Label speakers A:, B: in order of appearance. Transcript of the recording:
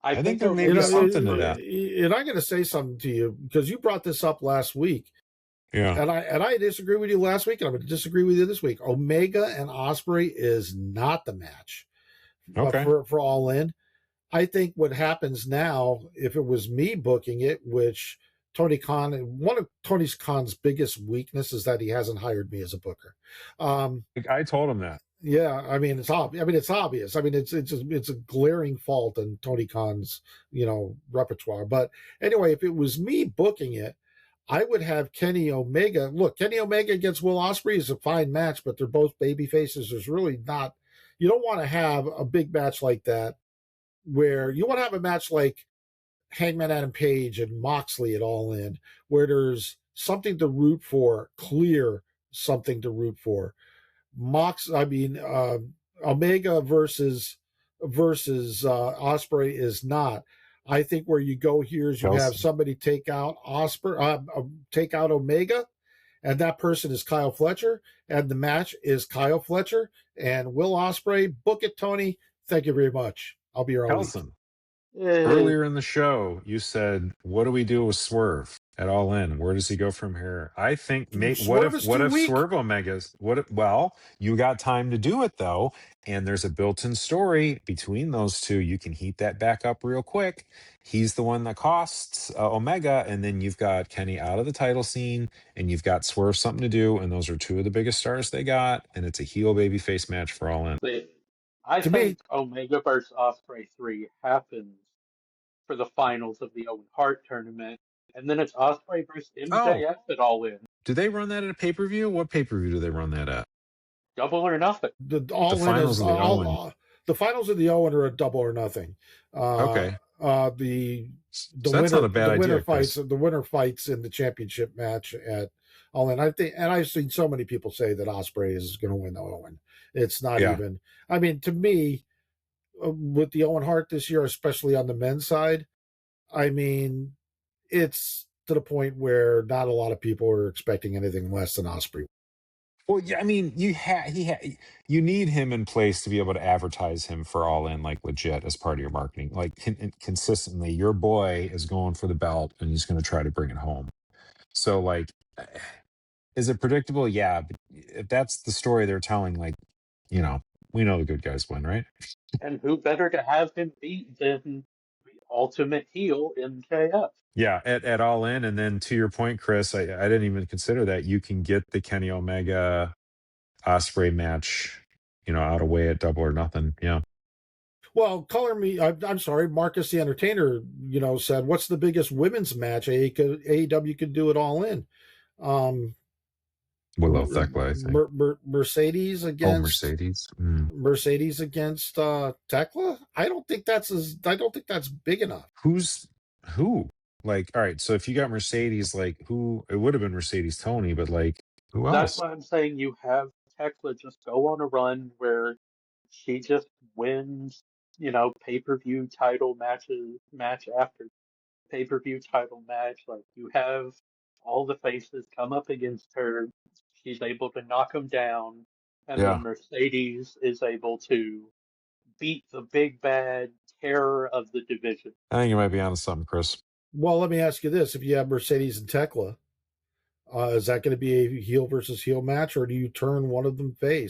A: I think
B: there may
A: Omega
B: be something to that.
C: And I'm going to say something to you because you brought this up last week.
B: Yeah.
C: And I disagree with you last week, and I'm going to disagree with you this week. Omega and Ospreay is not the match for All In. I think what happens now, if it was me booking it, which Tony Khan, one of Tony Khan's biggest weakness is that he hasn't hired me as a booker.
B: I told him that.
C: Yeah, I mean it's obvious. I mean it's a glaring fault in Tony Khan's repertoire. But anyway, if it was me booking it, I would have Kenny Omega. Look, Kenny Omega against Will Ospreay is a fine match, but they're both baby faces. There's really not. You don't want to have a big match like that, where you want to have a match like Hangman Adam Page and Moxley at All In, where there's something to root for, clear something to root for. Omega versus Ospreay is not. I think where you go here is you have somebody take out take out Omega, and that person is Kyle Fletcher, and the match is Kyle Fletcher and Will Ospreay. Book it, Tony. Thank you very much. I'll be your
B: Kelson. Earlier in the show, you said, "What do we do with Swerve at All In? Where does he go from here?" I think, what if Swerve Omega's? Well, you got time to do it though, and there's a built-in story between those two. You can heat that back up real quick. He's the one that costs Omega, and then you've got Kenny out of the title scene, and you've got Swerve something to do, and those are two of the biggest stars they got, and it's a heel babyface match for All In.
A: I think Omega versus Ospreay 3 happens for the finals of the Owen Hart tournament, and then it's Ospreay versus MJF at All In.
B: Do they run that at a pay-per-view? What payper-view do they run that at?
A: Double or Nothing.
C: The finals of the Owen are a Double or Nothing.
B: Okay.
C: That's
B: not a bad idea.
C: The winner fights in the championship match at All In. I've seen so many people say that Ospreay is going to win the Owen. It's not even. I mean, to me, with the Owen Hart this year, especially on the men's side, I mean, it's to the point where not a lot of people are expecting anything less than Ospreay.
B: Well, yeah, I mean, you need him in place to be able to advertise him for All In, like legit as part of your marketing. Like consistently, your boy is going for the belt and he's going to try to bring it home. So, like, is it predictable? Yeah, but if that's the story they're telling, like, we know the good guys win, right?
A: And who better to have him beat than the ultimate heel MJF?
B: Yeah, at All In. And then to your point, Chris, I didn't even consider that. You can get the Kenny Omega Ospreay match, out of way at Double or Nothing. Yeah.
C: Well, I'm sorry, Marcus the Entertainer, said, what's the biggest women's match AEW could do at All In?
B: Willow Thecla, I think.
C: Mercedes against Mercedes against Thecla. I don't think that's big enough.
B: Who? Like, all right, so if you got Mercedes, like, who? It would have been Mercedes Tony, but like, who else?
A: That's why I'm saying you have Thecla just go on a run where she just wins, pay-per-view title match after pay-per-view title match. Like, you have all the faces come up against her. She's able to knock them down, and then Mercedes is able to beat the big bad terror of the division.
B: I think you might be onto something, Chris.
C: Well, let me ask you this. If you have Mercedes and Thecla, is that going to be a heel versus heel match, or do you turn one of them face?